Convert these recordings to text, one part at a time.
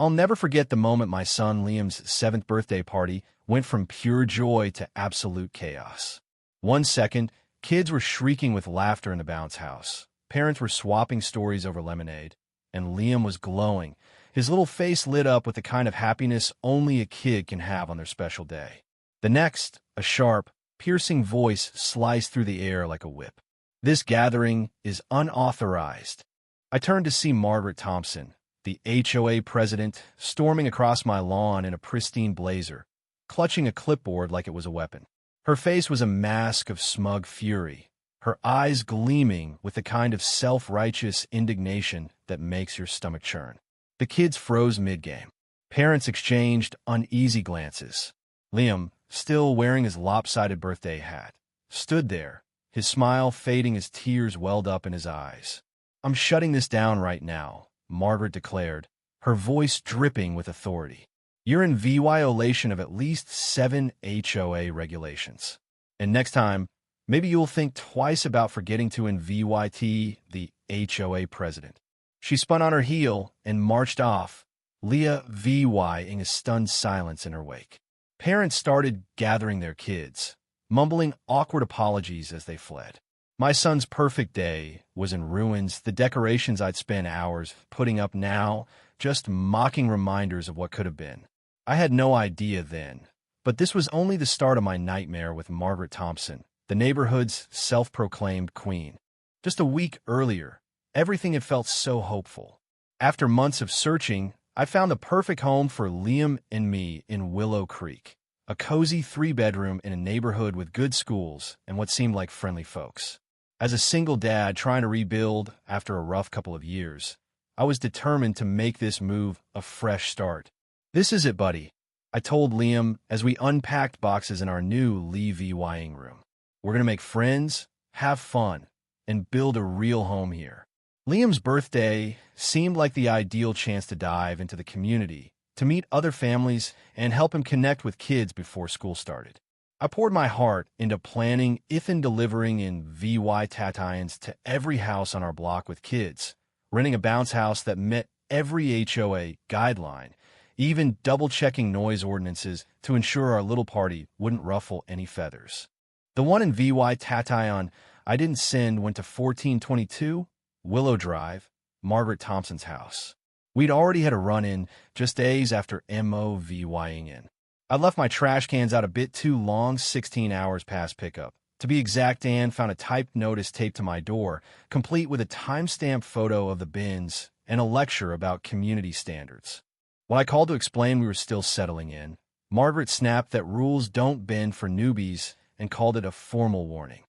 I'll never forget the moment my son Liam's 7th birthday party went from pure joy to absolute chaos. 1 second, kids were shrieking with laughter in the bounce house. Parents were swapping stories over lemonade, and Liam was glowing. His little face lit up with the kind of happiness only a kid can have on their special day. The next, a sharp, piercing voice sliced through the air like a whip. "This gathering is unauthorized." I turned to see Margaret Thompson, the HOA president, storming across my lawn in a pristine blazer, clutching a clipboard like it was a weapon. Her face was a mask of smug fury, her eyes gleaming with the kind of self-righteous indignation that makes your stomach churn. The kids froze mid-game. Parents exchanged uneasy glances. Liam, still wearing his lopsided birthday hat, stood there, his smile fading as tears welled up in his eyes. "I'm shutting this down right now," Margaret declared, her voice dripping with authority. "You're in violation of at least 7 HOA regulations. And next time, maybe you'll think twice about forgetting to invite the HOA president." She spun on her heel and marched off, Leah VYing a stunned silence in her wake. Parents started gathering their kids, mumbling awkward apologies as they fled. My son's perfect day was in ruins, the decorations I'd spent hours putting up now just mocking reminders of what could have been. I had no idea then, but this was only the start of my nightmare with Margaret Thompson, the neighborhood's self-proclaimed queen. Just a week earlier, everything had felt so hopeful. After months of searching, I found the perfect home for Liam and me in Willow Creek, a cozy 3-bedroom in a neighborhood with good schools and what seemed like friendly folks. As a single dad trying to rebuild after a rough couple of years, I was determined to make this move a fresh start. "This is it, buddy," I told Liam as we unpacked boxes in our new Lee-vying room. "We're going to make friends, have fun, and build a real home here." Liam's birthday seemed like the ideal chance to dive into the community, to meet other families, and help him connect with kids before school started. I poured my heart into planning and delivering in VY Tatines to every house on our block with kids, renting a bounce house that met every HOA guideline, even double-checking noise ordinances to ensure our little party wouldn't ruffle any feathers. The one in VY Tatine I didn't send went to 1422 Willow Drive, Margaret Thompson's house. We'd already had a run-in just days after MOVYing in. I left my trash cans out a bit too long, 16 hours past pickup. To be exact, Ann found a typed notice taped to my door, complete with a time-stamped photo of the bins and a lecture about community standards. When I called to explain we were still settling in, Margaret snapped that rules don't bend for newbies and called it a formal warning.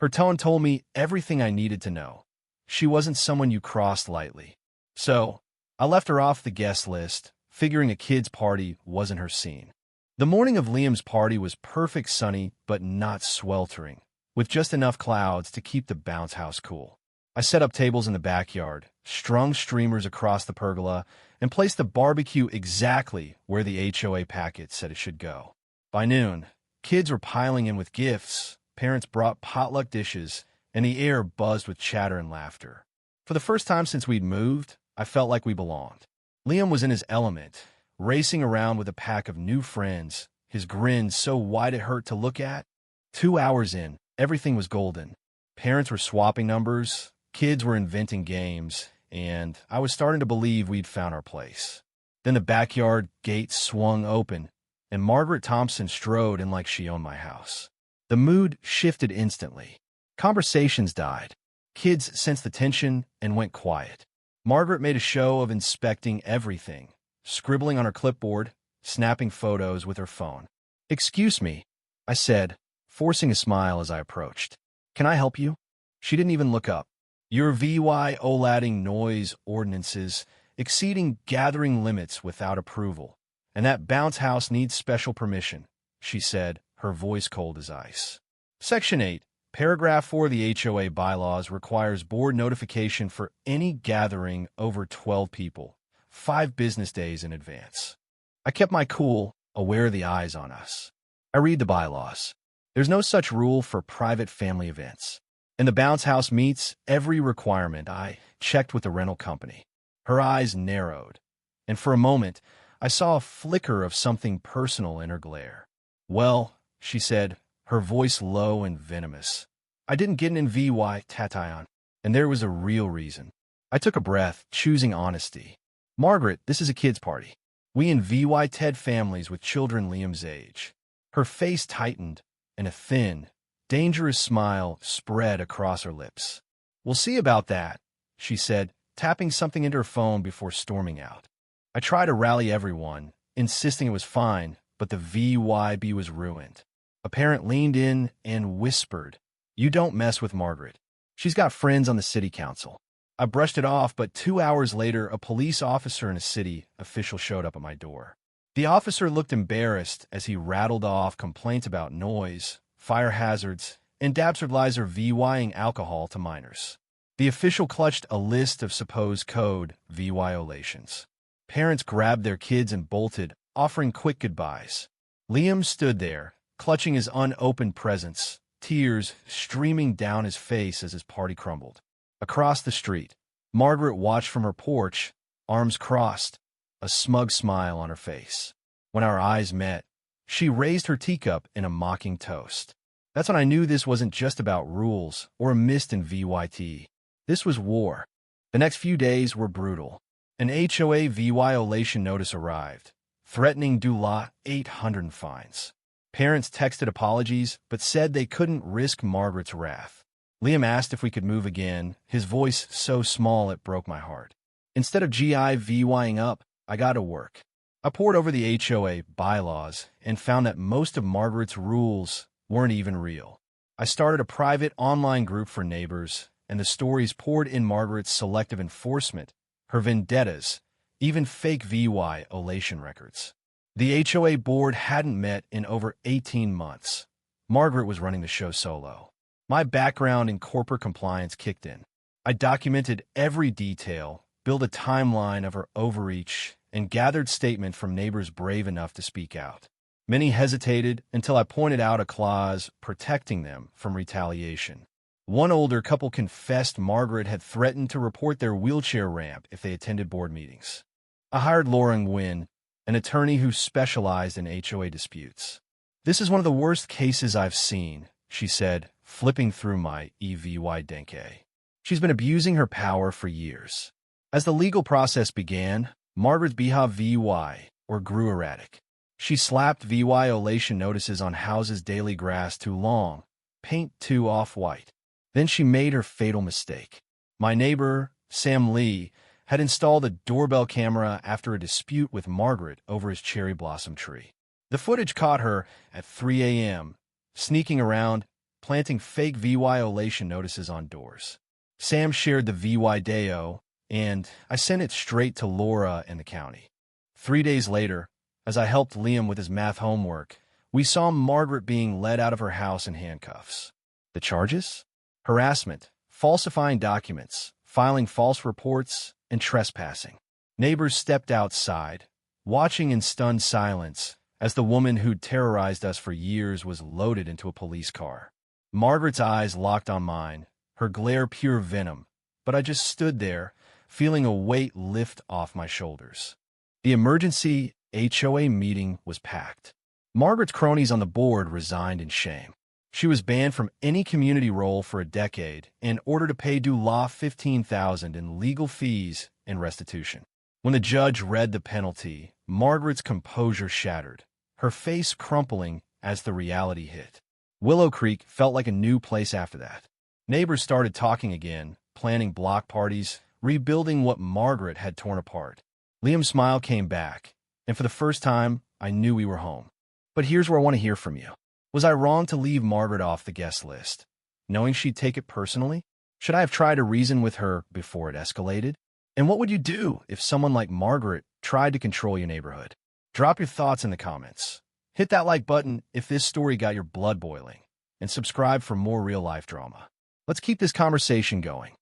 Her tone told me everything I needed to know. She wasn't someone you crossed lightly. So, I left her off the guest list, figuring a kid's party wasn't her scene. The morning of Liam's party was perfect, sunny but not sweltering, with just enough clouds to keep the bounce house cool. I set up tables in the backyard, strung streamers across the pergola, and placed the barbecue exactly where the HOA packet said it should go. By noon, kids were piling in with gifts, parents brought potluck dishes, and the air buzzed with chatter and laughter. For the first time since we'd moved, I felt like we belonged. Liam was in his element, racing around with a pack of new friends, his grin so wide it hurt to look at. 2 hours in, everything was golden. Parents were swapping numbers, kids were inventing games, and I was starting to believe we'd found our place. Then the backyard gate swung open, and Margaret Thompson strode in like she owned my house. The mood shifted instantly. Conversations died. Kids sensed the tension and went quiet. Margaret made a show of inspecting everything, scribbling on her clipboard, snapping photos with her phone. "Excuse me," I said, forcing a smile as I approached. "Can I help you?" She didn't even look up. "Your violating noise ordinances, exceeding gathering limits without approval, and that bounce house needs special permission," she said, her voice cold as ice. Section 8, Paragraph 4 of the HOA bylaws requires board notification for any gathering over 12 people, 5 business days in advance. I kept my cool, aware of the eyes on us. I read the bylaws. There's no such rule for private family events. And the bounce house meets every requirement. I checked with the rental company. Her eyes narrowed. and for a moment, I saw a flicker of something personal in her glare. "Well," she said, her voice low and venomous, "I didn't get an NVY Tation, and there was a real reason." I took a breath, choosing honesty. "Margaret, this is a kids' party. We in VY Ted families with children Liam's age." Her face tightened, and a thin, dangerous smile spread across her lips. "We'll see about that," she said, tapping something into her phone before storming out. I tried to rally everyone, insisting it was fine, but the VYB was ruined. A parent leaned in and whispered, "You don't mess with Margaret. She's got friends on the city council." I brushed it off, but 2 hours later, a police officer and a city official showed up at my door. The officer looked embarrassed as he rattled off complaints about noise, fire hazards, and Dabserdlizer VYing alcohol to minors. The official clutched a list of supposed code violations. Parents grabbed their kids and bolted, offering quick goodbyes. Liam stood there, clutching his unopened presents, tears streaming down his face as his party crumbled. Across the street, Margaret watched from her porch, arms crossed, a smug smile on her face. When our eyes met, she raised her teacup in a mocking toast. That's when I knew this wasn't just about rules or a mist in VYT. This was war. The next few days were brutal. An HOA violation notice arrived, threatening Dula 800 fines. Parents texted apologies, but said they couldn't risk Margaret's wrath. Liam asked if we could move again, his voice so small it broke my heart. Instead of GIVYing up, I got to work. I pored over the HOA bylaws and found that most of Margaret's rules weren't even real. I started a private online group for neighbors, and the stories poured in Margaret's selective enforcement, her vendettas, even fake violation records. The HOA board hadn't met in over 18 months. Margaret was running the show solo. My background in corporate compliance kicked in. I documented every detail, built a timeline of her overreach, and gathered statements from neighbors brave enough to speak out. Many hesitated until I pointed out a clause protecting them from retaliation. One older couple confessed Margaret had threatened to report their wheelchair ramp if they attended board meetings. I hired Lauren Nguyen, an attorney who specialized in HOA disputes. "This is one of the worst cases I've seen," she said, flipping through my EVY Denke. "She's been abusing her power for years." As the legal process began, Margaret's VY grew erratic. She slapped violation notices on houses' daily grass too long, paint too off-white. Then she made her fatal mistake. My neighbor, Sam Lee, had installed a doorbell camera after a dispute with Margaret over his cherry blossom tree. The footage caught her at 3 a.m., sneaking around, planting fake violation notices on doors. Sam shared the VY Deo, and I sent it straight to Laura and the county. 3 days later, as I helped Liam with his math homework, we saw Margaret being led out of her house in handcuffs. The charges? Harassment, falsifying documents, filing false reports, and trespassing. Neighbors stepped outside, watching in stunned silence as the woman who'd terrorized us for years was loaded into a police car. Margaret's eyes locked on mine, her glare pure venom, but I just stood there, feeling a weight lift off my shoulders. The emergency HOA meeting was packed. Margaret's cronies on the board resigned in shame. She was banned from any community role for a decade and ordered to pay Dula $15,000 in legal fees and restitution. When the judge read the penalty, Margaret's composure shattered, her face crumpling as the reality hit. Willow Creek felt like a new place after that. Neighbors started talking again, planning block parties, rebuilding what Margaret had torn apart. Liam's smile came back, and for the first time, I knew we were home. But here's where I want to hear from you. Was I wrong to leave Margaret off the guest list, knowing she'd take it personally? Should I have tried to reason with her before it escalated? And what would you do if someone like Margaret tried to control your neighborhood? Drop your thoughts in the comments. Hit that like button if this story got your blood boiling, and subscribe for more real-life drama. Let's keep this conversation going.